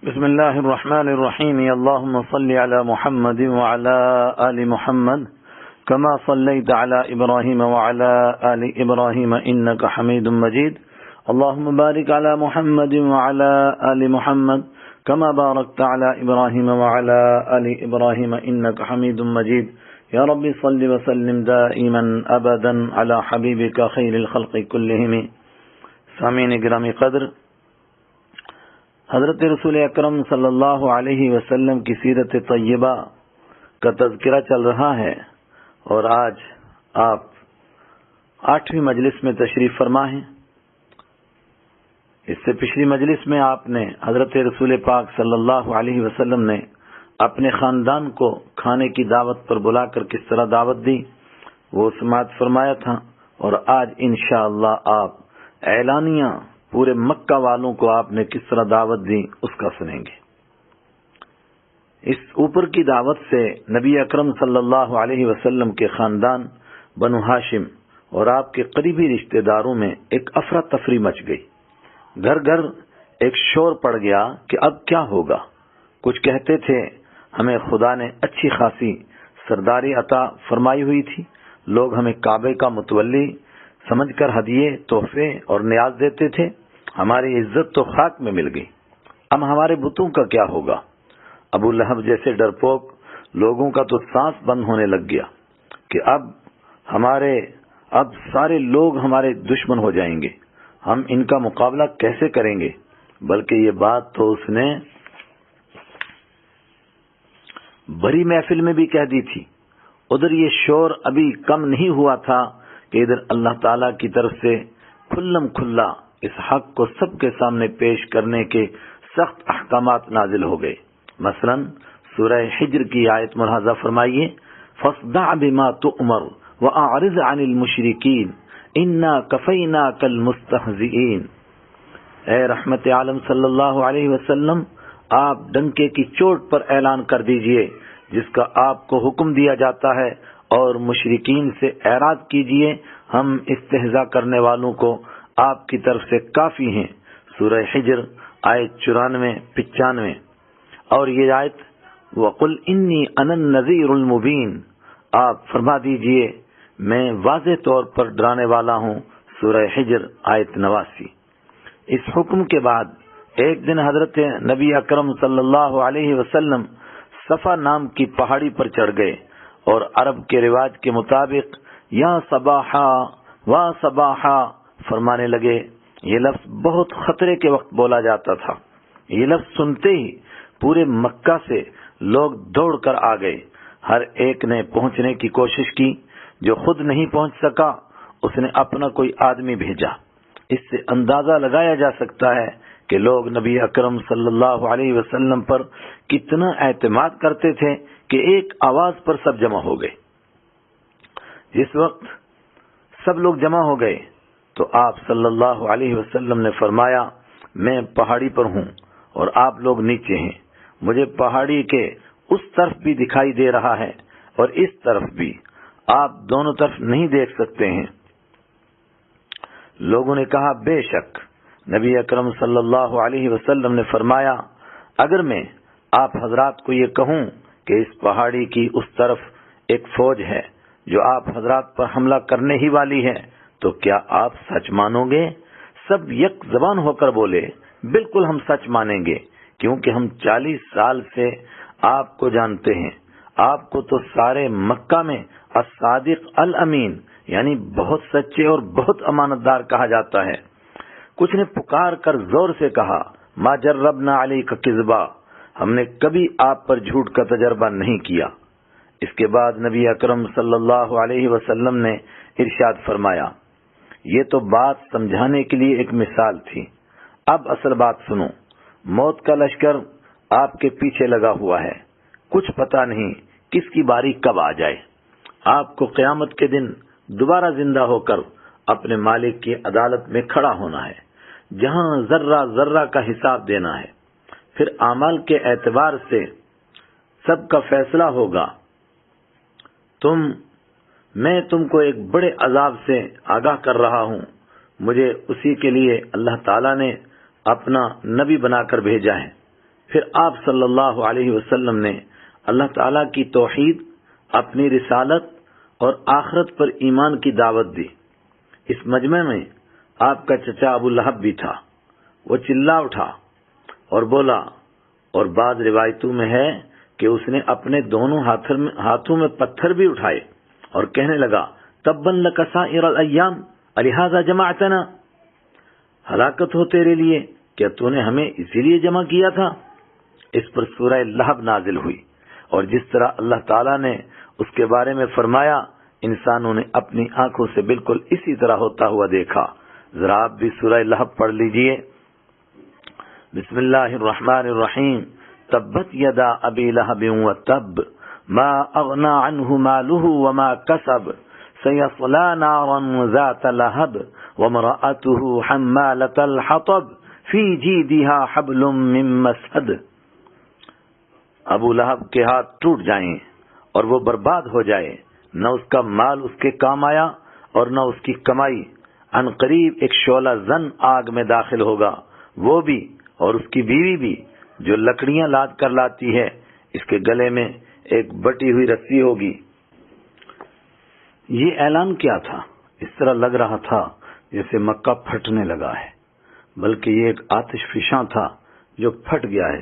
بسم الله الرحمن الرحيم. اللهم صل على محمد وعلى آل محمد كما صليت على إبراهيم وعلى آل إبراهيم إنك حميد مجيد. اللهم بارك على محمد وعلى آل محمد كما باركت على إبراهيم وعلى آل إبراهيم إنك حميد مجيد. يا رب صل وسلم دائما أبدا على حبيبك خير الخلق كلهم. سامعین گرامی قدر، حضرت رسول اکرم صلی اللہ علیہ وسلم کی سیرت طیبہ کا تذکرہ چل رہا ہے، اور آج آپ 8ویں مجلس میں تشریف فرما ہیں۔ اس سے پچھلی مجلس میں آپ نے حضرت رسول پاک صلی اللہ علیہ وسلم نے اپنے خاندان کو کھانے کی دعوت پر بلا کر کس طرح دعوت دی وہ سماعت فرمایا تھا، اور آج انشاءاللہ آپ اعلانیہ پورے مکہ والوں کو آپ نے کس طرح دعوت دی اس کا سنیں گے۔ اس اوپر کی دعوت سے نبی اکرم صلی اللہ علیہ وسلم کے خاندان بنو ہاشم اور آپ کے قریبی رشتہ داروں میں ایک افراتفری مچ گئی۔ گھر گھر ایک شور پڑ گیا کہ اب کیا ہوگا۔ کچھ کہتے تھے ہمیں خدا نے اچھی خاصی سرداری عطا فرمائی ہوئی تھی، لوگ ہمیں کعبے کا متولی سمجھ کر ہدیے، تحفے اور نیاز دیتے تھے، ہماری عزت تو خاک میں مل گئی، اب ہمارے بتوں کا کیا ہوگا۔ ابو لہب جیسے ڈرپوک لوگوں کا تو سانس بند ہونے لگ گیا کہ اب سارے لوگ ہمارے دشمن ہو جائیں گے، ہم ان کا مقابلہ کیسے کریں گے۔ بلکہ یہ بات تو اس نے بڑی محفل میں بھی کہہ دی تھی۔ ادھر یہ شور ابھی کم نہیں ہوا تھا کہ ادھر اللہ تعالی کی طرف سے کھلم کھلا اس حق کو سب کے سامنے پیش کرنے کے سخت احکامات نازل ہو گئے۔ مثلا سورہ حجر کی آیت ملاحظہ فرمائیے، فَاصْدَعْ بِمَا تُؤْمَرُ وَأَعْرِضْ عَنِ الْمُشْرِكِينَ إِنَّا كَفَيْنَاكَ الْمُسْتَهْزِئِينَ۔ اے رحمت عالم صلی اللہ علیہ وسلم، آپ ڈنکے کی چوٹ پر اعلان کر دیجئے جس کا آپ کو حکم دیا جاتا ہے، اور مشرکین سے اعراض کیجئے، ہم استہزاء کرنے والوں کو آپ کی طرف سے کافی ہیں۔ سورہ حجر آیت 94-95۔ اور یہ آیت وَقُلْ إِنِّي أَنَا النَّذِيرُ الْمُبِينُ، آپ فرما دیجئے میں واضح طور پر ڈرانے والا ہوں۔ سورہ حجر آیت 89۔ اس حکم کے بعد ایک دن حضرت نبی اکرم صلی اللہ علیہ وسلم صفا نام کی پہاڑی پر چڑھ گئے، اور عرب کے رواج کے مطابق یا صباحا وا صباحا فرمانے لگے۔ یہ لفظ بہت خطرے کے وقت بولا جاتا تھا۔ یہ لفظ سنتے ہی پورے مکہ سے لوگ دوڑ کر آ گئے، ہر ایک نے پہنچنے کی کوشش کی، جو خود نہیں پہنچ سکا اس نے اپنا کوئی آدمی بھیجا۔ اس سے اندازہ لگایا جا سکتا ہے کہ لوگ نبی اکرم صلی اللہ علیہ وسلم پر کتنا اعتماد کرتے تھے کہ ایک آواز پر سب جمع ہو گئے۔ جس وقت سب لوگ جمع ہو گئے تو آپ صلی اللہ علیہ وسلم نے فرمایا، میں پہاڑی پر ہوں اور آپ لوگ نیچے ہیں، مجھے پہاڑی کے اس طرف بھی دکھائی دے رہا ہے اور اس طرف بھی، آپ دونوں طرف نہیں دیکھ سکتے ہیں۔ لوگوں نے کہا بے شک۔ نبی اکرم صلی اللہ علیہ وسلم نے فرمایا، اگر میں آپ حضرات کو یہ کہوں کہ اس پہاڑی کی اس طرف ایک فوج ہے جو آپ حضرات پر حملہ کرنے ہی والی ہے تو کیا آپ سچ مانو گے؟ سب یک زبان ہو کر بولے، بالکل ہم سچ مانیں گے، کیونکہ ہم 40 سال سے آپ کو جانتے ہیں، آپ کو تو سارے مکہ میں الصادق الامین یعنی بہت سچے اور بہت امانت دار کہا جاتا ہے۔ کچھ نے پکار کر زور سے کہا، ما جربنا علیک کذبا، ہم نے کبھی آپ پر جھوٹ کا تجربہ نہیں کیا۔ اس کے بعد نبی اکرم صلی اللہ علیہ وسلم نے ارشاد فرمایا، یہ تو بات سمجھانے کے لیے ایک مثال تھی، اب اصل بات سنو۔ موت کا لشکر آپ کے پیچھے لگا ہوا ہے، کچھ پتہ نہیں کس کی باری کب آ جائے۔ آپ کو قیامت کے دن دوبارہ زندہ ہو کر اپنے مالک کی عدالت میں کھڑا ہونا ہے، جہاں ذرہ ذرہ کا حساب دینا ہے، پھر اعمال کے اعتبار سے سب کا فیصلہ ہوگا۔ میں تم کو ایک بڑے عذاب سے آگاہ کر رہا ہوں، مجھے اسی کے لیے اللہ تعالیٰ نے اپنا نبی بنا کر بھیجا ہے۔ پھر آپ صلی اللہ علیہ وسلم نے اللہ تعالیٰ کی توحید، اپنی رسالت اور آخرت پر ایمان کی دعوت دی۔ اس مجمع میں آپ کا چچا ابو لہب بھی تھا۔ وہ چلا اٹھا اور بولا، اور بعض روایتوں میں ہے کہ اس نے اپنے دونوں ہاتھوں میں پتھر بھی اٹھائے اور کہنے لگا، تباً لک سائر الایام الہذا جمعتنا، ہلاکت ہو تیرے لیے، کیا تو نے ہمیں اسی لیے جمع کیا تھا؟ اس پر سورہ لہب نازل ہوئی، اور جس طرح اللہ تعالیٰ نے اس کے بارے میں فرمایا، انسانوں نے اپنی آنکھوں سے بالکل اسی طرح ہوتا ہوا دیکھا۔ ذرا آپ بھی سورہ لہب پڑھ لیجئے۔ بسم اللہ الرحمن الرحیم۔ تبت یدا ابی لہب وتب ما اغنى عنه ماله وما كسب سيصلى نارا ذات لهب وامرأته حمالة الحطب في جيدها حبل من مسد۔ ابو لہب کے ہاتھ ٹوٹ جائیں اور وہ برباد ہو جائے، نہ اس کا مال اس کے کام آیا اور نہ اس کی کمائی۔ عن قریب ایک شعلہ زن آگ میں داخل ہوگا، وہ بھی اور اس کی بیوی بھی، جو لکڑیاں لاد کر لاتی ہے، اس کے گلے میں ایک بٹی ہوئی رسی ہوگی۔ یہ اعلان کیا تھا؟ اس طرح لگ رہا تھا جیسے مکہ پھٹنے لگا ہے، بلکہ یہ ایک آتش فشاں تھا جو پھٹ گیا ہے۔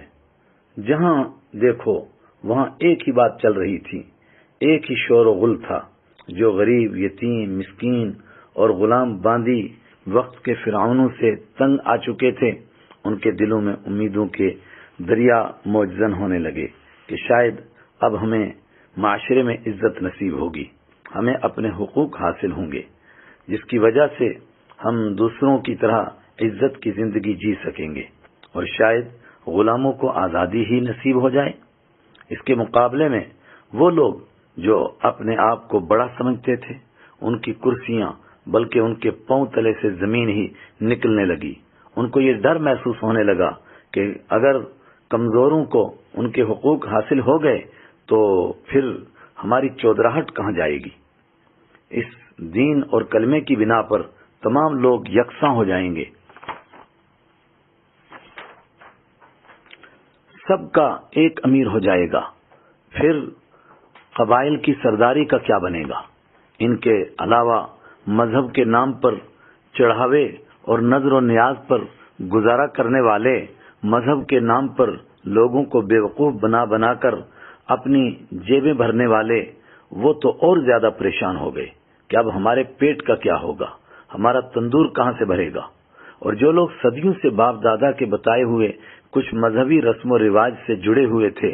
جہاں دیکھو وہاں ایک ہی بات چل رہی تھی، ایک ہی شور و غل تھا۔ جو غریب، یتیم، مسکین اور غلام باندی وقت کے فرعونوں سے تنگ آ چکے تھے، ان کے دلوں میں امیدوں کے دریا موجزن ہونے لگے کہ شاید اب ہمیں معاشرے میں عزت نصیب ہوگی، ہمیں اپنے حقوق حاصل ہوں گے، جس کی وجہ سے ہم دوسروں کی طرح عزت کی زندگی جی سکیں گے، اور شاید غلاموں کو آزادی ہی نصیب ہو جائے۔ اس کے مقابلے میں وہ لوگ جو اپنے آپ کو بڑا سمجھتے تھے، ان کی کرسیاں بلکہ ان کے پاؤں تلے سے زمین ہی نکلنے لگی۔ ان کو یہ ڈر محسوس ہونے لگا کہ اگر کمزوروں کو ان کے حقوق حاصل ہو گئے تو پھر ہماری چودراہٹ کہاں جائے گی۔ اس دین اور کلمے کی بنا پر تمام لوگ یکساں ہو جائیں گے، سب کا ایک امیر ہو جائے گا، پھر قبائل کی سرداری کا کیا بنے گا؟ ان کے علاوہ مذہب کے نام پر چڑھاوے اور نظر و نیاز پر گزارا کرنے والے، مذہب کے نام پر لوگوں کو بیوقوف بنا بنا کر اپنی جیبیں بھرنے والے، وہ تو اور زیادہ پریشان ہو گئے کہ اب ہمارے پیٹ کا کیا ہوگا، ہمارا تندور کہاں سے بھرے گا۔ اور جو لوگ صدیوں سے باپ دادا کے بتائے ہوئے کچھ مذہبی رسم و رواج سے جڑے ہوئے تھے،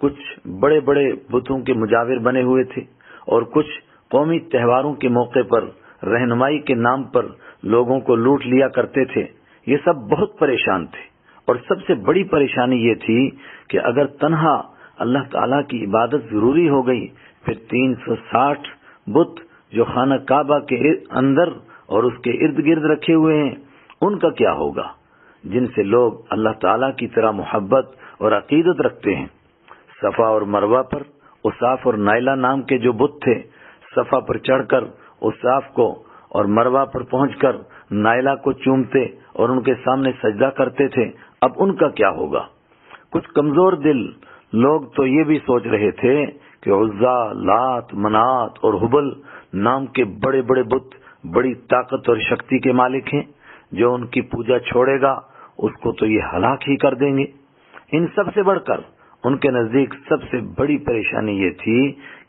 کچھ بڑے بڑے بتوں کے مجاور بنے ہوئے تھے، اور کچھ قومی تہواروں کے موقع پر رہنمائی کے نام پر لوگوں کو لوٹ لیا کرتے تھے، یہ سب بہت پریشان تھے۔ اور سب سے بڑی پریشانی یہ تھی کہ اگر تنہا اللہ تعالیٰ کی عبادت ضروری ہو گئی، پھر 360 بت جو خانہ کعبہ کے اندر اور اس کے ارد گرد رکھے ہوئے ہیں، ان کا کیا ہوگا، جن سے لوگ اللہ تعالیٰ کی طرح محبت اور عقیدت رکھتے ہیں۔ صفا اور مروہ پر اصاف اور نائلہ نام کے جو بت تھے، صفا پر چڑھ کر اصاف کو اور مروہ پر پہنچ کر نائلہ کو چومتے اور ان کے سامنے سجدہ کرتے تھے، اب ان کا کیا ہوگا؟ کچھ کمزور دل لوگ تو یہ بھی سوچ رہے تھے کہ عزا، لات، منات اور حبل نام کے بڑے بڑے بت بڑی طاقت اور شکتی کے مالک ہیں، جو ان کی پوجا چھوڑے گا اس کو تو یہ ہلاک ہی کر دیں گے۔ ان سب سے بڑھ کر ان کے نزدیک سب سے بڑی پریشانی یہ تھی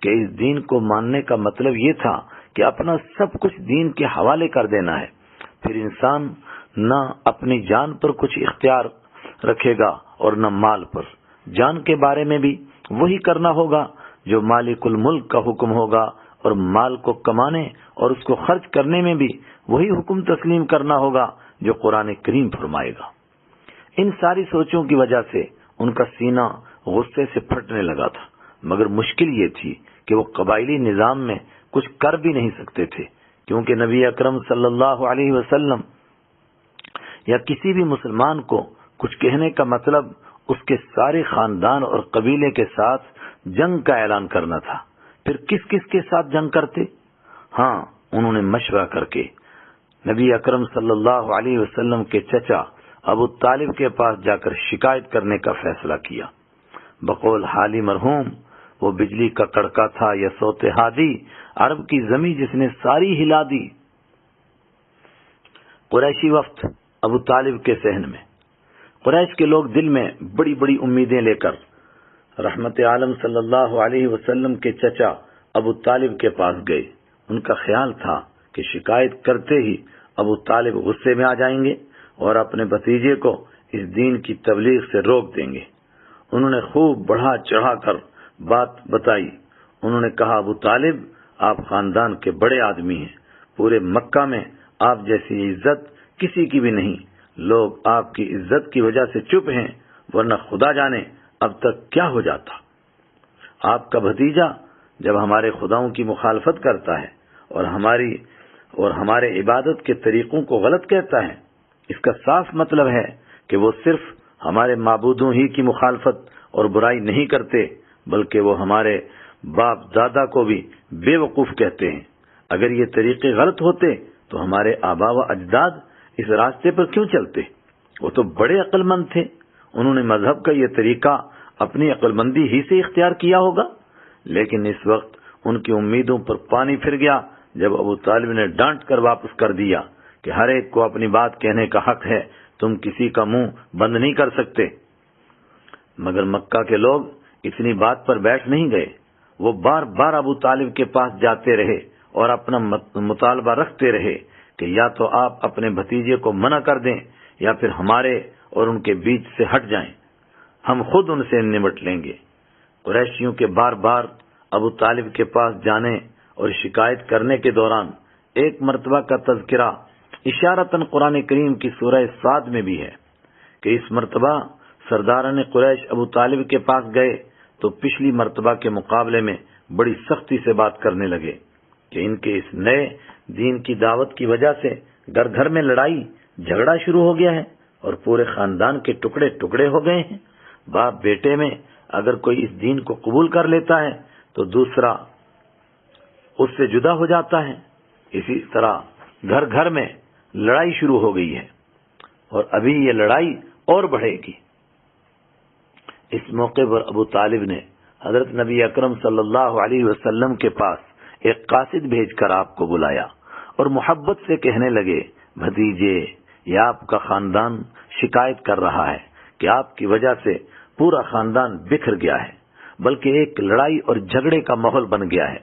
کہ اس دین کو ماننے کا مطلب یہ تھا کہ اپنا سب کچھ دین کے حوالے کر دینا ہے، پھر انسان نہ اپنی جان پر کچھ اختیار رکھے گا اور نہ مال پر۔ جان کے بارے میں بھی وہی کرنا ہوگا جو مالک الملک کا حکم ہوگا، اور مال کو کمانے اور اس کو خرچ کرنے میں بھی وہی حکم تسلیم کرنا ہوگا جو قرآن کریم فرمائے گا۔ ان ساری سوچوں کی وجہ سے ان کا سینہ غصے سے پھٹنے لگا تھا، مگر مشکل یہ تھی کہ وہ قبائلی نظام میں کچھ کر بھی نہیں سکتے تھے، کیونکہ نبی اکرم صلی اللہ علیہ وسلم یا کسی بھی مسلمان کو کچھ کہنے کا مطلب اس کے سارے خاندان اور قبیلے کے ساتھ جنگ کا اعلان کرنا تھا۔ پھر کس کس کے ساتھ جنگ کرتے؟ ہاں، انہوں نے مشورہ کر کے نبی اکرم صلی اللہ علیہ وسلم کے چچا ابو طالب کے پاس جا کر شکایت کرنے کا فیصلہ کیا۔ بقول حالی مرحوم وہ بجلی کا کڑکا تھا یا صوت ہادی، عرب کی زمین جس نے ساری ہلا دی۔ قریشی وفد ابو طالب کے صحن میں۔ قریش کے لوگ دل میں بڑی بڑی امیدیں لے کر رحمت عالم صلی اللہ علیہ وسلم کے چچا ابو طالب کے پاس گئے۔ ان کا خیال تھا کہ شکایت کرتے ہی ابو طالب غصے میں آ جائیں گے اور اپنے بھتیجے کو اس دین کی تبلیغ سے روک دیں گے۔ انہوں نے خوب بڑھا چڑھا کر بات بتائی۔ انہوں نے کہا، ابو طالب آپ خاندان کے بڑے آدمی ہیں، پورے مکہ میں آپ جیسی عزت کسی کی بھی نہیں، لوگ آپ کی عزت کی وجہ سے چپ ہیں، ورنہ خدا جانے اب تک کیا ہو جاتا۔ آپ کا بھتیجا جب ہمارے خداؤں کی مخالفت کرتا ہے اور ہمارے عبادت کے طریقوں کو غلط کہتا ہے، اس کا صاف مطلب ہے کہ وہ صرف ہمارے معبودوں ہی کی مخالفت اور برائی نہیں کرتے، بلکہ وہ ہمارے باپ دادا کو بھی بے وقوف کہتے ہیں۔ اگر یہ طریقے غلط ہوتے تو ہمارے آبا و اجداد اس راستے پر کیوں چلتے؟ وہ تو بڑے عقل مند تھے، انہوں نے مذہب کا یہ طریقہ اپنی عقل مندی ہی سے اختیار کیا ہوگا۔ لیکن اس وقت ان کی امیدوں پر پانی پھر گیا جب ابو طالب نے ڈانٹ کر واپس کر دیا کہ ہر ایک کو اپنی بات کہنے کا حق ہے، تم کسی کا منہ بند نہیں کر سکتے۔ مگر مکہ کے لوگ اتنی بات پر بیٹھ نہیں گئے، وہ بار بار ابو طالب کے پاس جاتے رہے اور اپنا مطالبہ رکھتے رہے کہ یا تو آپ اپنے بھتیجے کو منع کر دیں یا پھر ہمارے اور ان کے بیچ سے ہٹ جائیں، ہم خود ان سے نمٹ لیں گے۔ قریشیوں کے بار بار ابو طالب کے پاس جانے اور شکایت کرنے کے دوران ایک مرتبہ کا تذکرہ اشارتاً قرآن کریم کی سورہ صاد میں بھی ہے کہ اس مرتبہ سرداران قریش ابو طالب کے پاس گئے تو پچھلی مرتبہ کے مقابلے میں بڑی سختی سے بات کرنے لگے کہ ان کے اس نئے دین کی دعوت کی وجہ سے گھر گھر میں لڑائی جھگڑا شروع ہو گیا ہے اور پورے خاندان کے ٹکڑے ٹکڑے ہو گئے ہیں۔ باپ بیٹے میں اگر کوئی اس دین کو قبول کر لیتا ہے تو دوسرا اس سے جدا ہو جاتا ہے۔ اسی طرح گھر گھر میں لڑائی شروع ہو گئی ہے اور ابھی یہ لڑائی اور بڑھے گی۔ اس موقع پر ابو طالب نے حضرت نبی اکرم صلی اللہ علیہ وسلم کے پاس ایک قاصد بھیج کر آپ کو بلایا اور محبت سے کہنے لگے، بھتیجے، یہ آپ کا خاندان شکایت کر رہا ہے کہ آپ کی وجہ سے پورا خاندان بکھر گیا ہے، بلکہ ایک لڑائی اور جھگڑے کا ماحول بن گیا ہے۔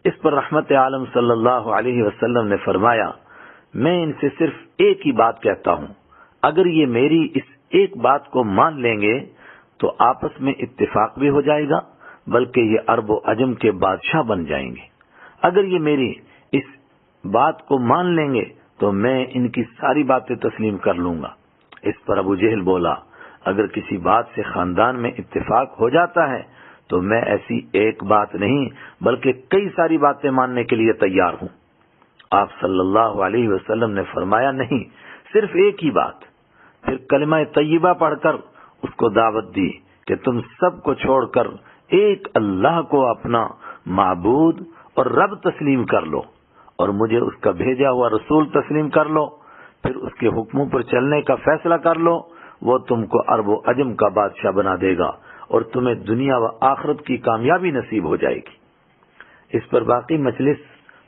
اس پر رحمت عالم صلی اللہ علیہ وسلم نے فرمایا، میں ان سے صرف ایک ہی بات کہتا ہوں، اگر یہ میری اس ایک بات کو مان لیں گے تو آپس میں اتفاق بھی ہو جائے گا، بلکہ یہ عرب و عجم کے بادشاہ بن جائیں گے۔ اگر یہ میری اس بات کو مان لیں گے تو میں ان کی ساری باتیں تسلیم کر لوں گا۔ اس پر ابو جہل بولا، اگر کسی بات سے خاندان میں اتفاق ہو جاتا ہے تو میں ایسی ایک بات نہیں بلکہ کئی ساری باتیں ماننے کے لیے تیار ہوں۔ آپ صلی اللہ علیہ وسلم نے فرمایا، نہیں، صرف ایک ہی بات۔ پھر کلمہ طیبہ پڑھ کر اس کو دعوت دی کہ تم سب کو چھوڑ کر ایک اللہ کو اپنا معبود اور رب تسلیم کر لو اور مجھے اس کا بھیجا ہوا رسول تسلیم کر لو، پھر اس کے حکموں پر چلنے کا فیصلہ کر لو، وہ تم کو عرب و عجم کا بادشاہ بنا دے گا اور تمہیں دنیا و آخرت کی کامیابی نصیب ہو جائے گی۔ اس پر باقی مجلس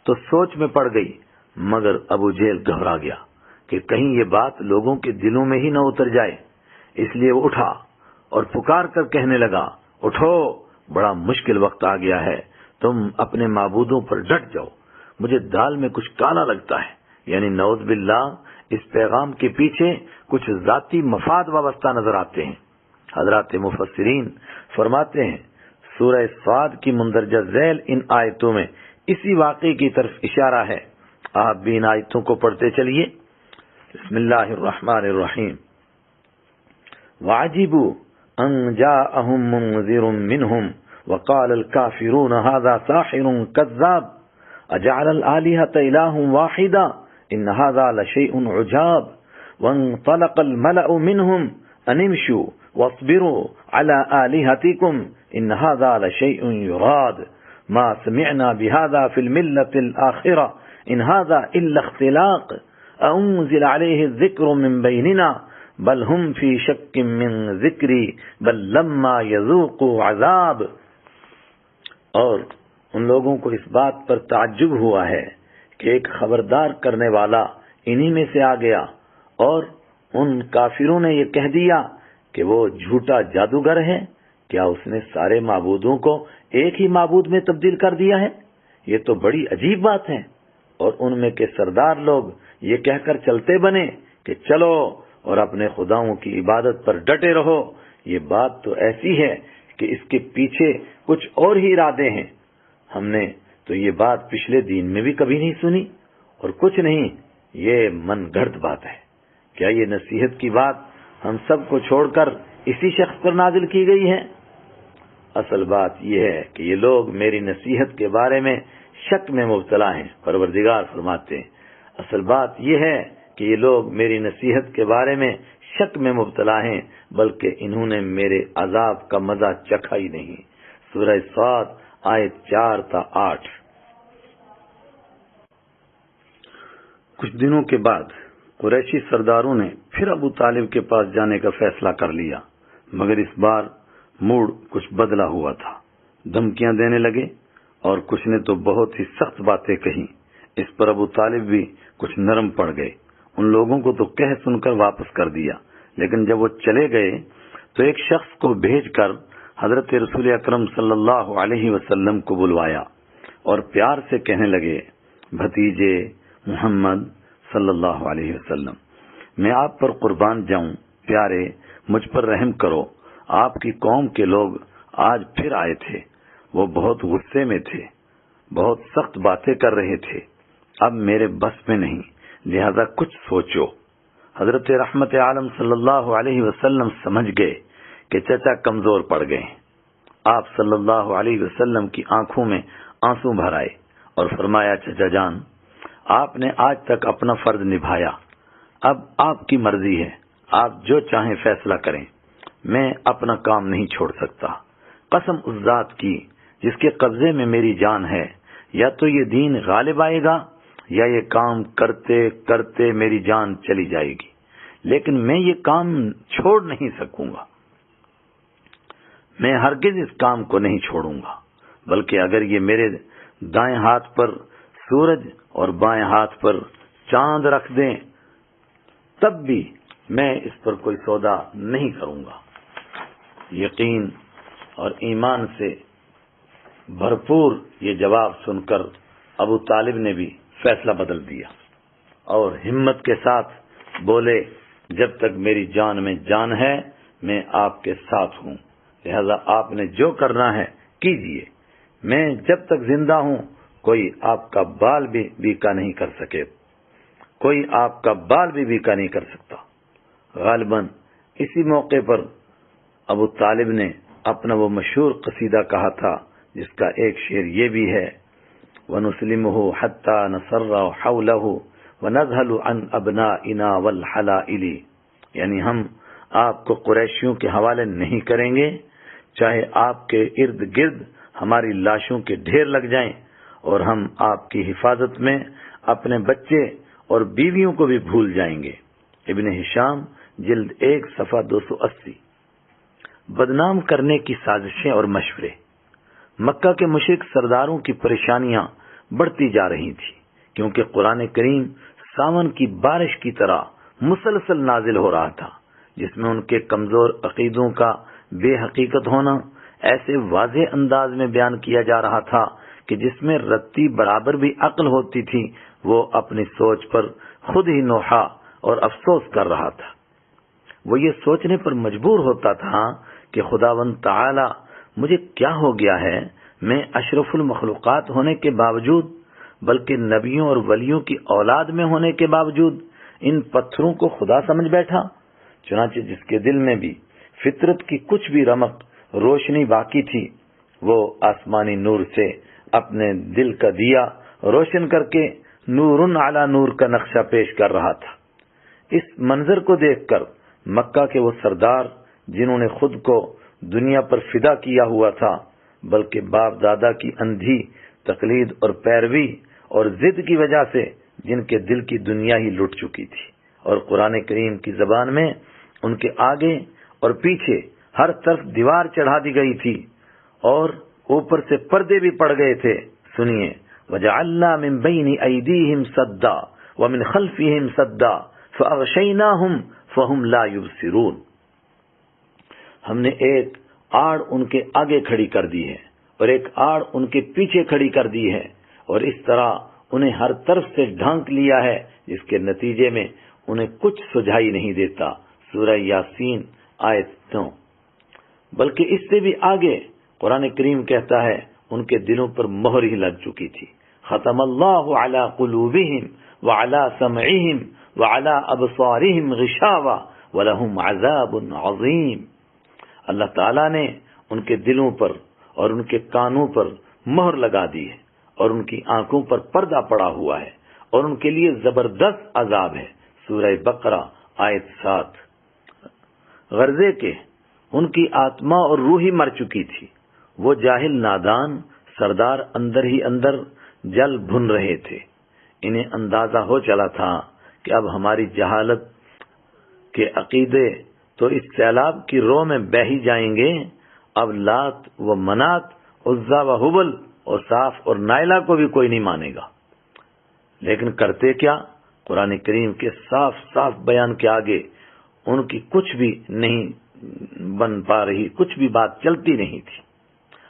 تو سوچ میں پڑ گئی، مگر ابو جہل گھبرا گیا کہ کہیں یہ بات لوگوں کے دلوں میں ہی نہ اتر جائے، اس لیے وہ اٹھا اور پکار کر کہنے لگا، اٹھو، بڑا مشکل وقت آ گیا ہے، تم اپنے معبودوں پر ڈٹ جاؤ، مجھے دال میں کچھ کالا لگتا ہے، یعنی نعوذ باللہ اس پیغام کے پیچھے کچھ ذاتی مفاد وابستہ نظر آتے ہیں۔ حضرات مفسرین فرماتے ہیں سورہ صاد کی مندرجہ ذیل ان آیتوں میں اسی واقعے کی طرف اشارہ ہے۔ آپ بھی ان آیتوں کو پڑھتے چلیے۔ بسم اللہ الرحمن الرحیم۔ وَعَجِبُوا أَن جَاءَهُم مُنذِرٌ مِّنْهُمْ وَقَالَ الْكَافِرُونَ هَذَا سَاحِرٌ كَذَّابٌ أَجَعَلَ الْآلِهَةَ إِلَٰهًا وَاحِدًا إِنَّ هَذَا لَشَيْءٌ عُجَابٌ وَانطَلَقَ الْمَلَأُ مِنْهُمْ أَنِ امْشُوا وَاصْبِرُوا عَلَىٰ آلِهَتِكُمْ إِنَّ هَذَا لَشَيْءٌ يُرَادُ مَا سَمِعْنَا بِهَذَا فِي الْمِلَّةِ الْآخِرَةِ إِنْ هَذَا إِلَّا اخْتِلَاقٌ أَأُنزِلَ عَلَيْهِ الذِّكْرُ مِنْ بَيْنِنَا بل ہم فی شک من ذکری بل لما یذوقوا عذاب. اور ان لوگوں کو اس بات پر تعجب ہوا ہے کہ ایک خبردار کرنے والا انہی میں سے آ گیا، اور ان کافروں نے یہ کہہ دیا کہ وہ جھوٹا جادوگر ہے. کیا اس نے سارے معبودوں کو ایک ہی معبود میں تبدیل کر دیا ہے؟ یہ تو بڑی عجیب بات ہے. اور ان میں کے سردار لوگ یہ کہہ کر چلتے بنے کہ چلو اور اپنے خداؤں کی عبادت پر ڈٹے رہو. یہ بات تو ایسی ہے کہ اس کے پیچھے کچھ اور ہی ارادے ہیں. ہم نے تو یہ بات پچھلے دین میں بھی کبھی نہیں سنی، اور کچھ نہیں، یہ من گھڑت بات ہے. کیا یہ نصیحت کی بات ہم سب کو چھوڑ کر اسی شخص پر نازل کی گئی ہے؟ اصل بات یہ ہے کہ یہ لوگ میری نصیحت کے بارے میں شک میں مبتلا ہیں. پروردگار فرماتے ہیں اصل بات یہ ہے کہ یہ لوگ میری نصیحت کے بارے میں شک میں مبتلا ہیں، بلکہ انہوں نے میرے عذاب کا مزہ چکھا ہی نہیں. سورہ صاد آیت 4 تا 8. کچھ دنوں کے بعد قریشی سرداروں نے پھر ابو طالب کے پاس جانے کا فیصلہ کر لیا، مگر اس بار موڈ کچھ بدلا ہوا تھا. دھمکیاں دینے لگے اور کچھ نے تو بہت ہی سخت باتیں کہیں. اس پر ابو طالب بھی کچھ نرم پڑ گئے. ان لوگوں کو تو کہہ سن کر واپس کر دیا، لیکن جب وہ چلے گئے تو ایک شخص کو بھیج کر حضرت رسول اکرم صلی اللہ علیہ وسلم کو بلوایا اور پیار سے کہنے لگے، بھتیجے محمد صلی اللہ علیہ وسلم، میں آپ پر قربان جاؤں، پیارے مجھ پر رحم کرو. آپ کی قوم کے لوگ آج پھر آئے تھے. وہ بہت غصے میں تھے، بہت سخت باتیں کر رہے تھے. اب میرے بس میں نہیں، لہذا کچھ سوچو. حضرت رحمت عالم صلی اللہ علیہ وسلم سمجھ گئے کہ چچا کمزور پڑ گئے. آپ صلی اللہ علیہ وسلم کی آنکھوں میں آنسو بھر آئے اور فرمایا، چچا جان، آپ نے آج تک اپنا فرض نبھایا، اب آپ کی مرضی ہے، آپ جو چاہیں فیصلہ کریں. میں اپنا کام نہیں چھوڑ سکتا. قسم اس ذات کی جس کے قبضے میں میری جان ہے، یا تو یہ دین غالب آئے گا یا یہ کام کرتے کرتے میری جان چلی جائے گی، لیکن میں یہ کام چھوڑ نہیں سکوں گا. میں ہرگز اس کام کو نہیں چھوڑوں گا، بلکہ اگر یہ میرے دائیں ہاتھ پر سورج اور بائیں ہاتھ پر چاند رکھ دیں تب بھی میں اس پر کوئی سودا نہیں کروں گا. یقین اور ایمان سے بھرپور یہ جواب سن کر ابو طالب نے بھی فیصلہ بدل دیا اور ہمت کے ساتھ بولے، جب تک میری جان میں جان ہے میں آپ کے ساتھ ہوں، لہذا آپ نے جو کرنا ہے کیجئے. میں جب تک زندہ ہوں کوئی آپ کا بال بھی بیکا نہیں کر سکے، کوئی آپ کا بال بھی بیکا نہیں کر سکتا. غالباً اسی موقع پر ابو طالب نے اپنا وہ مشہور قصیدہ کہا تھا جس کا ایک شعر یہ بھی ہے، وَنُسْلِمُهُ حَتَّى نَصَرَّ حَوْلَهُ وَنَذْهَلُ عَنْ أَبْنَائِنَا وَالْحَلَائِلِ. یعنی ہم آپ کو قریشیوں کے حوالے نہیں کریں گے، چاہے آپ کے ارد گرد ہماری لاشوں کے ڈھیر لگ جائیں، اور ہم آپ کی حفاظت میں اپنے بچے اور بیویوں کو بھی بھول جائیں گے. ابن ہشام جلد 1 صفحہ 280. بدنام کرنے کی سازشیں اور مشورے. مکہ کے مشرک سرداروں کی پریشانیاں بڑھتی جا رہی تھی، کیونکہ قرآن کریم ساون کی بارش کی طرح مسلسل نازل ہو رہا تھا، جس میں ان کے کمزور عقیدوں کا بے حقیقت ہونا ایسے واضح انداز میں بیان کیا جا رہا تھا کہ جس میں رتی برابر بھی عقل ہوتی تھی وہ اپنی سوچ پر خود ہی نوحہ اور افسوس کر رہا تھا. وہ یہ سوچنے پر مجبور ہوتا تھا کہ خداوند تعالی مجھے کیا ہو گیا ہے، میں اشرف المخلوقات ہونے کے باوجود، بلکہ نبیوں اور ولیوں کی اولاد میں ہونے کے باوجود ان پتھروں کو خدا سمجھ بیٹھا. چنانچہ جس کے دل میں بھی فطرت کی کچھ بھی رمق روشنی باقی تھی، وہ آسمانی نور سے اپنے دل کا دیا روشن کر کے نور علی نور کا نقشہ پیش کر رہا تھا. اس منظر کو دیکھ کر مکہ کے وہ سردار جنہوں نے خود کو دنیا پر فدا کیا ہوا تھا، بلکہ باپ دادا کی اندھی تقلید اور پیروی اور ضد کی وجہ سے جن کے دل کی دنیا ہی لٹ چکی تھی اور قرآن کریم کی زبان میں ان کے آگے اور پیچھے ہر طرف دیوار چڑھا دی گئی تھی اور اوپر سے پردے بھی پڑ گئے تھے. سنیے وَجَعَلْنَا مِن بَيْنِ أَيْدِيهِمْ سَدًّا وَمِنْ خَلْفِهِمْ سَدًّا فَأَغْشَيْنَاهُمْ فَهُمْ لَا يُبْصِرُونَ. ہم نے ایک آڑ ان کے آگے کھڑی کر دی ہے اور ایک آڑ ان کے پیچھے کھڑی کر دی ہے اور اس طرح انہیں ہر طرف سے ڈھانک لیا ہے جس کے نتیجے میں انہیں کچھ سجھائی نہیں دیتا. سورہ یاسین آیت 9. بلکہ اس سے بھی آگے قرآن کریم کہتا ہے ان کے دلوں پر مہر ہی لگ چکی تھی. ختم اللہ علی قلوبہم وعلی سمعہم وعلی ابصارہم غشاوہ ولہم عذاب عظیم. اللہ تعالیٰ نے ان کے دلوں پر اور ان کے کانوں پر مہر لگا دی ہے اور ان کی آنکھوں پر پردہ پڑا ہوا ہے اور ان کے لیے زبردست عذاب ہے. سورہ بقرہ آیت 7. غرضے کے ان کی آتما اور روح ہی مر چکی تھی. وہ جاہل نادان سردار اندر ہی اندر جل بھن رہے تھے. انہیں اندازہ ہو چلا تھا کہ اب ہماری جہالت کے عقیدے تو اس سیلاب کی رو میں بہہ ہی جائیں گے. اب لات و منات عزا و حبل اور صاف اور نائلہ کو بھی کوئی نہیں مانے گا. لیکن کرتے کیا؟ قرآن کریم کے صاف صاف بیان کے آگے ان کی کچھ بھی نہیں بن پا رہی، کچھ بھی بات چلتی نہیں تھی.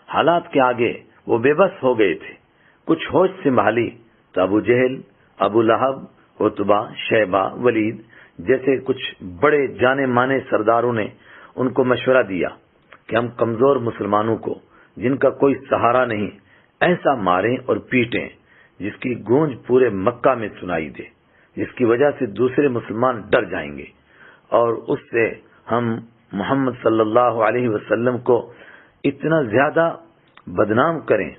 حالات کے آگے وہ بے بس ہو گئے تھے. کچھ ہوش سنبھالی تو ابو جہل، ابو لہب، عتبہ، شیبہ، ولید جیسے کچھ بڑے جانے مانے سرداروں نے ان کو مشورہ دیا کہ ہم کمزور مسلمانوں کو جن کا کوئی سہارا نہیں ایسا ماریں اور پیٹیں جس کی گونج پورے مکہ میں سنائی دے، جس کی وجہ سے دوسرے مسلمان ڈر جائیں گے اور اس سے ہم محمد صلی اللہ علیہ وسلم کو اتنا زیادہ بدنام کریں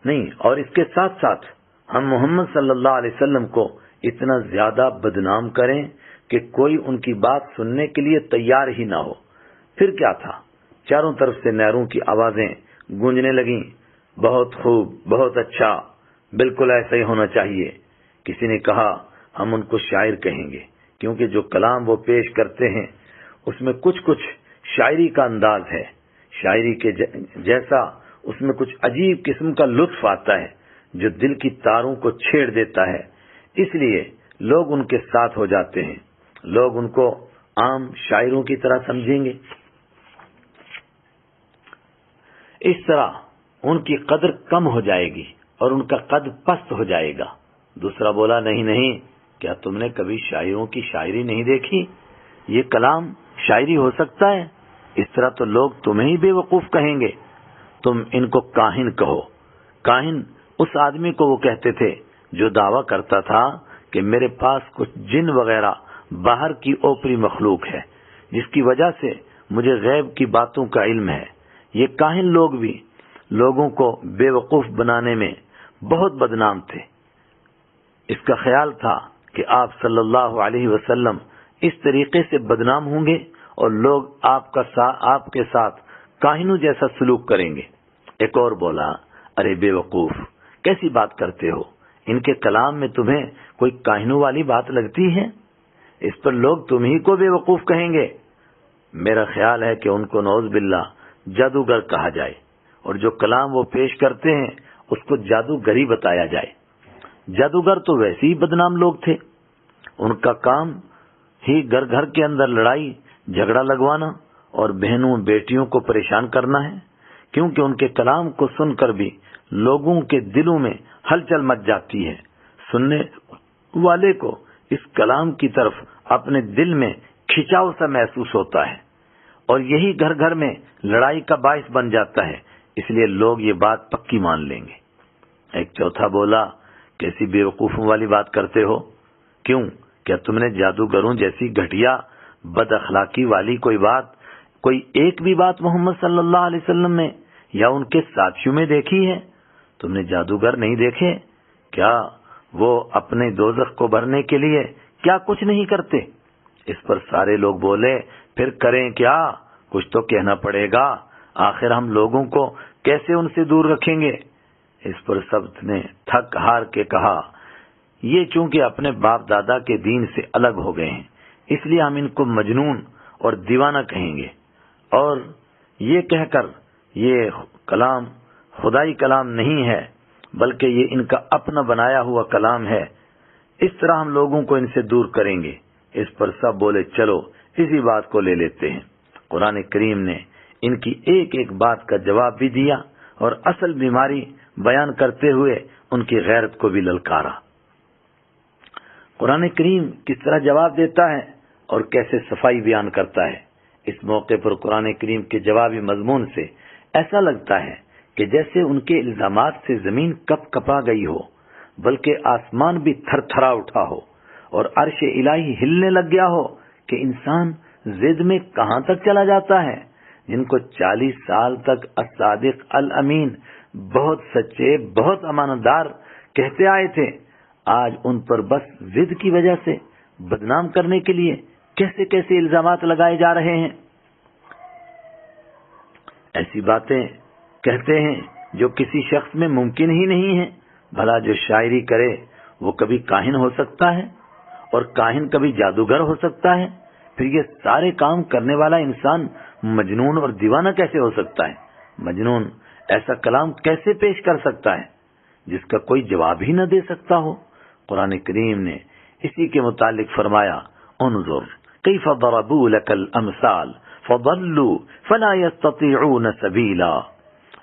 نہیں، اور اس کے ساتھ ساتھ ہم محمد صلی اللہ علیہ وسلم کو اتنا زیادہ بدنام کریں کہ کوئی ان کی بات سننے کے لیے تیار ہی نہ ہو. پھر کیا تھا؟ چاروں طرف سے نعروں کی آوازیں گونجنے لگیں. بہت خوب، بہت اچھا، بالکل ایسا ہی ہونا چاہیے. کسی نے کہا ہم ان کو شاعر کہیں گے کیونکہ جو کلام وہ پیش کرتے ہیں اس میں کچھ شاعری کا انداز ہے، شاعری کے جیسا اس میں کچھ عجیب قسم کا لطف آتا ہے جو دل کی تاروں کو چھیڑ دیتا ہے. اس لیے لوگ ان کے ساتھ ہو جاتے ہیں. لوگ ان کو عام شاعروں کی طرح سمجھیں گے. اس طرح ان کی قدر کم ہو جائے گی اور ان کا قد پست ہو جائے گا. دوسرا بولا نہیں، کیا تم نے کبھی شاعروں کی شاعری نہیں دیکھی؟ یہ کلام شاعری ہو سکتا ہے؟ اس طرح تو لوگ تمہیں ہی بے وقوف کہیں گے. تم ان کو کاہن کہو. کاہن اس آدمی کو وہ کہتے تھے جو دعویٰ کرتا تھا کہ میرے پاس کچھ جن وغیرہ باہر کی اوپری مخلوق ہے جس کی وجہ سے مجھے غیب کی باتوں کا علم ہے. یہ کاہن لوگ بھی لوگوں کو بے وقوف بنانے میں بہت بدنام تھے. اس کا خیال تھا کہ آپ صلی اللہ علیہ وسلم اس طریقے سے بدنام ہوں گے اور لوگ آپ کے ساتھ کاہنوں جیسا سلوک کریں گے. ایک اور بولا ارے بے وقوف، کیسی بات کرتے ہو؟ ان کے کلام میں تمہیں کوئی کاہنوں والی بات لگتی ہے؟ اس پر لوگ تمہیں کو بے وقوف کہیں گے. میرا خیال ہے کہ ان کو نعوذ باللہ جادوگر کہا جائے اور جو کلام وہ پیش کرتے ہیں اس کو جادوگری بتایا جائے. جادوگر تو ویسے ہی بدنام لوگ تھے. ان کا کام ہی گھر گھر کے اندر لڑائی جھگڑا لگوانا اور بہنوں بیٹیوں کو پریشان کرنا ہے. کیونکہ ان کے کلام کو سن کر بھی لوگوں کے دلوں میں ہلچل مچ جاتی ہے. سننے والے کو اس کلام کی طرف اپنے دل میں کھچاؤ سا محسوس ہوتا ہے اور یہی گھر گھر میں لڑائی کا باعث بن جاتا ہے. اس لیے لوگ یہ بات پکی مان لیں گے. ایک چوتھا بولا کیسی بے وقوفوں والی بات کرتے ہو؟ کیوں؟ کیا تم نے جادوگروں جیسی گھٹیا بد اخلاقی والی کوئی ایک بھی بات محمد صلی اللہ علیہ وسلم میں یا ان کے ساتھیوں میں دیکھی ہے؟ تم نے جادوگر نہیں دیکھے کیا؟ وہ اپنے دوزخ کو بھرنے کے لیے کیا کچھ نہیں کرتے؟ اس پر سارے لوگ بولے پھر کریں کیا؟ کچھ تو کہنا پڑے گا. آخر ہم لوگوں کو کیسے ان سے دور رکھیں گے؟ اس پر سب نے تھک ہار کے کہا یہ چونکہ اپنے باپ دادا کے دین سے الگ ہو گئے ہیں اس لیے ہم ان کو مجنون اور دیوانہ کہیں گے، اور یہ کہہ کر یہ کلام خدائی کلام نہیں ہے بلکہ یہ ان کا اپنا بنایا ہوا کلام ہے، اس طرح ہم لوگوں کو ان سے دور کریں گے۔ اس پر سب بولے چلو اسی بات کو لے لیتے ہیں۔ قرآن کریم نے ان کی ایک ایک بات کا جواب بھی دیا اور اصل بیماری بیان کرتے ہوئے ان کی غیرت کو بھی للکارا۔ قرآن کریم کس طرح جواب دیتا ہے اور کیسے صفائی بیان کرتا ہے۔ اس موقع پر قرآن کریم کے جوابی مضمون سے ایسا لگتا ہے کہ جیسے ان کے الزامات سے زمین کپ کپا گئی ہو، بلکہ آسمان بھی تھر تھرا اٹھا ہو اور عرش الہی ہلنے لگ گیا ہو کہ انسان ضد میں کہاں تک چلا جاتا ہے۔ جن کو 40 سال تک الصادق الامین، بہت سچے، بہت امانت دار کہتے آئے تھے، آج ان پر بس ضد کی وجہ سے بدنام کرنے کے لیے کیسے کیسے الزامات لگائے جا رہے ہیں۔ ایسی باتیں کہتے ہیں جو کسی شخص میں ممکن ہی نہیں ہے۔ بھلا جو شاعری کرے وہ کبھی کاہن ہو سکتا ہے، اور کاہن کبھی جادوگر ہو سکتا ہے؟ پھر یہ سارے کام کرنے والا انسان مجنون اور دیوانہ کیسے ہو سکتا ہے؟ مجنون ایسا کلام کیسے پیش کر سکتا ہے جس کا کوئی جواب ہی نہ دے سکتا ہو؟ قرآن کریم نے اسی کے متعلق فرمایا، انظر کیف ضربوا لك الامثال فضلوا فلا يستطيعون سبیلا۔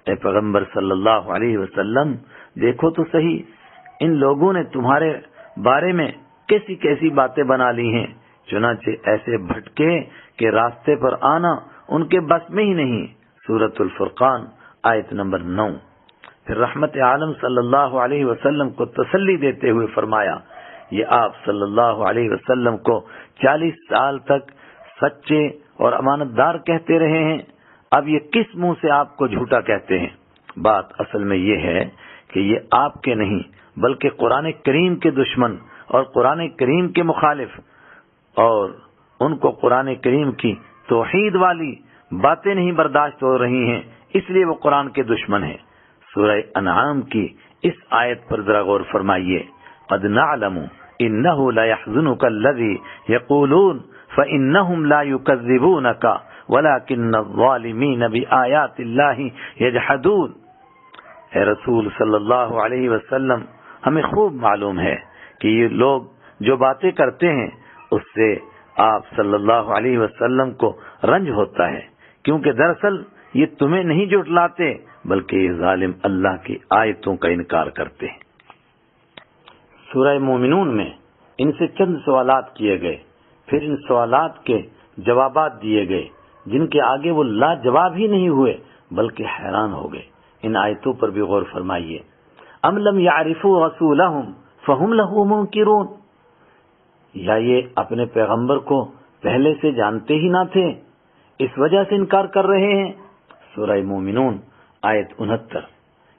اے پیغمبر صلی اللہ علیہ وسلم، دیکھو تو صحیح ان لوگوں نے تمہارے بارے میں کیسی کیسی باتیں بنا لی ہیں، چنانچہ ایسے بھٹکے کہ راستے پر آنا ان کے بس میں ہی نہیں۔ سورۃ الفرقان آیت نمبر 9۔ پھر رحمت عالم صلی اللہ علیہ وسلم کو تسلی دیتے ہوئے فرمایا، یہ آپ صلی اللہ علیہ وسلم کو 40 سال تک سچے اور امانت دار کہتے رہے ہیں، اب یہ کس منہ سے آپ کو جھوٹا کہتے ہیں؟ بات اصل میں یہ ہے کہ یہ آپ کے نہیں بلکہ قرآن کریم کے دشمن اور قرآن کریم کے مخالف، اور ان کو قرآن کریم کی توحید والی باتیں نہیں برداشت ہو رہی ہیں، اس لیے وہ قرآن کے دشمن ہیں۔ سورہ انعام کی اس آیت پر ذرا غور فرمائیے، قد نعلم انه لا يحزنك الذي يقولون فانهم لا يكذبونك ولكن الظالمين بآيات الله يجحدون۔ اے رسول صلی اللہ علیہ وسلم، ہمیں خوب معلوم ہے کہ یہ لوگ جو باتیں کرتے ہیں اس سے آپ صلی اللہ علیہ وسلم کو رنج ہوتا ہے، کیونکہ دراصل یہ تمہیں نہیں جھٹلاتے بلکہ یہ ظالم اللہ کی آیتوں کا انکار کرتے ہیں۔ سورہ مومنون میں ان سے چند سوالات کیے گئے، پھر ان سوالات کے جوابات دیے گئے جن کے آگے وہ لا جواب ہی نہیں ہوئے بلکہ حیران ہو گئے۔ ان آیتوں پر بھی غور فرمائیے، ام لم یعرفوا رسولہم فہم لہ منکرون، یا یہ اپنے پیغمبر کو پہلے سے جانتے ہی نہ تھے اس وجہ سے انکار کر رہے ہیں۔ سورہ مومنون آیت 69۔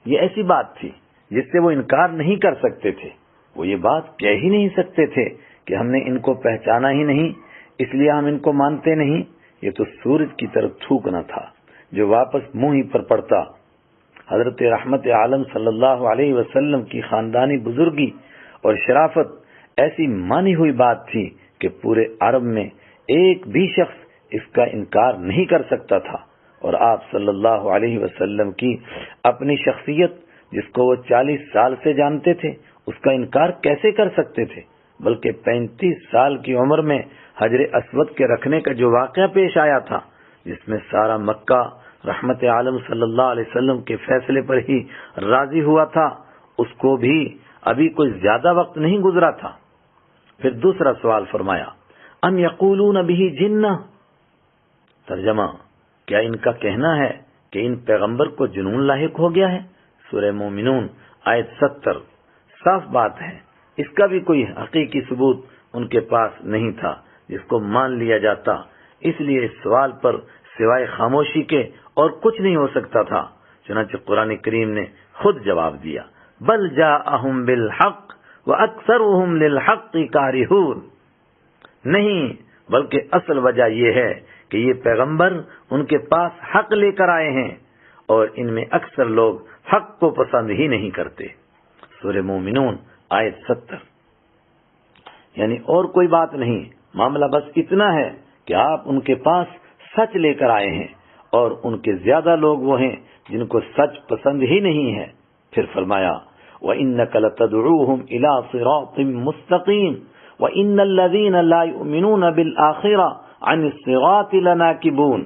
یہ ایسی بات تھی جس سے وہ انکار نہیں کر سکتے تھے، وہ یہ بات کہہ ہی نہیں سکتے تھے کہ ہم نے ان کو پہچانا ہی نہیں اس لیے ہم ان کو مانتے نہیں۔ یہ تو سورج کی طرف تھوکنا تھا جو واپس منہ ہی پر پڑتا۔ حضرت رحمت عالم صلی اللہ علیہ وسلم کی خاندانی بزرگی اور شرافت ایسی مانی ہوئی بات تھی کہ پورے عرب میں ایک بھی شخص اس کا انکار نہیں کر سکتا تھا، اور آپ صلی اللہ علیہ وسلم کی اپنی شخصیت جس کو وہ 40 سال سے جانتے تھے اس کا انکار کیسے کر سکتے تھے؟ بلکہ 35 سال کی عمر میں حجر اسود کے رکھنے کا جو واقعہ پیش آیا تھا جس میں سارا مکہ رحمت عالم صلی اللہ علیہ وسلم کے فیصلے پر ہی راضی ہوا تھا، اس کو بھی ابھی کوئی زیادہ وقت نہیں گزرا تھا۔ پھر دوسرا سوال فرمایا، ام یقولون بہ جنہ، ترجمہ، کیا ان کا کہنا ہے کہ ان پیغمبر کو جنون لاحق ہو گیا ہے؟ سورہ مومنون آیت 70۔ صاف بات ہے اس کا بھی کوئی حقیقی ثبوت ان کے پاس نہیں تھا جس کو مان لیا جاتا، اس لیے اس سوال پر سوائے خاموشی کے اور کچھ نہیں ہو سکتا تھا۔ چنانچہ قرآن کریم نے خود جواب دیا، بل جاءہم بالحق واکثرہم للحق کارہون، نہیں بلکہ اصل وجہ یہ ہے کہ یہ پیغمبر ان کے پاس حق لے کر آئے ہیں اور ان میں اکثر لوگ حق کو پسند ہی نہیں کرتے۔ سورہ مومنون آیت 70۔ یعنی اور کوئی بات نہیں معاملہ بس اتنا ہے کہ آپ ان کے پاس سچ لے کر آئے ہیں، اور ان کے زیادہ لوگ وہ ہیں جن کو سچ پسند ہی نہیں ہے۔ پھر فرمایا وَإِنَّكَ لَتَدْعُوهُمْ إِلَىٰ صِرَاطٍ مُسْتَقِيمٍ وَإِنَّ الَّذِينَ لَا يُؤْمِنُونَ بِالْآخِرَةِ عَنِ الصِّرَاطِ لَنَاكِبُونَ،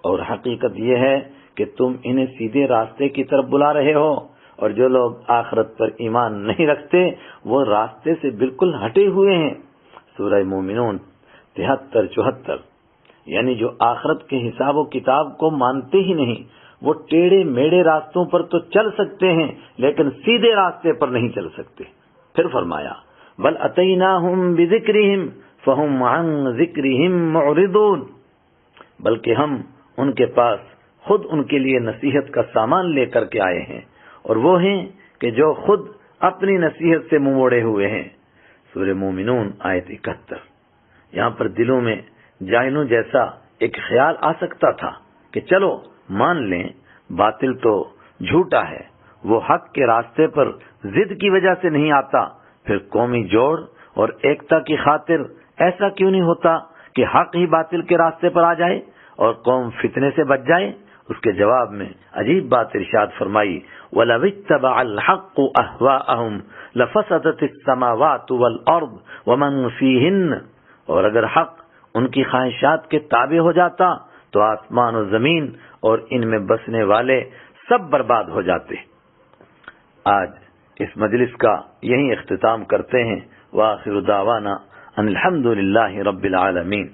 اور حقیقت یہ ہے کہ تم انہیں سیدھے راستے کی طرف بلا رہے ہو، اور جو لوگ آخرت پر ایمان نہیں رکھتے وہ راستے سے بالکل ہٹے ہوئے ہیں۔ سورہ مومنون 73-74۔ یعنی جو آخرت کے حساب و کتاب کو مانتے ہی نہیں، وہ ٹیڑھے میڑے راستوں پر تو چل سکتے ہیں لیکن سیدھے راستے پر نہیں چل سکتے۔ پھر فرمایا بل اتیناہم بذکرہم فہم عن ذکرہم معرضون، بلکہ ہم ان کے پاس خود ان کے لیے نصیحت کا سامان لے کر کے آئے ہیں، اور وہ ہیں کہ جو خود اپنی نصیحت سے منہ موڑے ہوئے ہیں۔ سورہ مومنون آیت 71۔ یہاں پر دلوں میں جائنوں جیسا ایک خیال آ سکتا تھا کہ چلو مان لیں باطل تو جھوٹا ہے، وہ حق کے راستے پر ضد کی وجہ سے نہیں آتا، پھر قومی جوڑ اور ایکتا کی خاطر ایسا کیوں نہیں ہوتا کہ حق ہی باطل کے راستے پر آ جائے اور قوم فتنے سے بچ جائے؟ اس کے جواب میں عجیب بات ارشاد فرمائی وَلَوِ اتَّبَعَ الْحَقُّ أَهْوَاءَهُمْ لَفَسَدَتِ السَّمَاوَاتُ وَالْأَرْضُ وَمَنْ فِيهِنَّ، اور اگر حق ان کی خواہشات کے تابع ہو جاتا تو آسمان و زمین اور ان میں بسنے والے سب برباد ہو جاتے۔ آج اس مجلس کا یہی اختتام کرتے ہیں۔ وآخر دعوانا ان الحمد للہ رب العالمین۔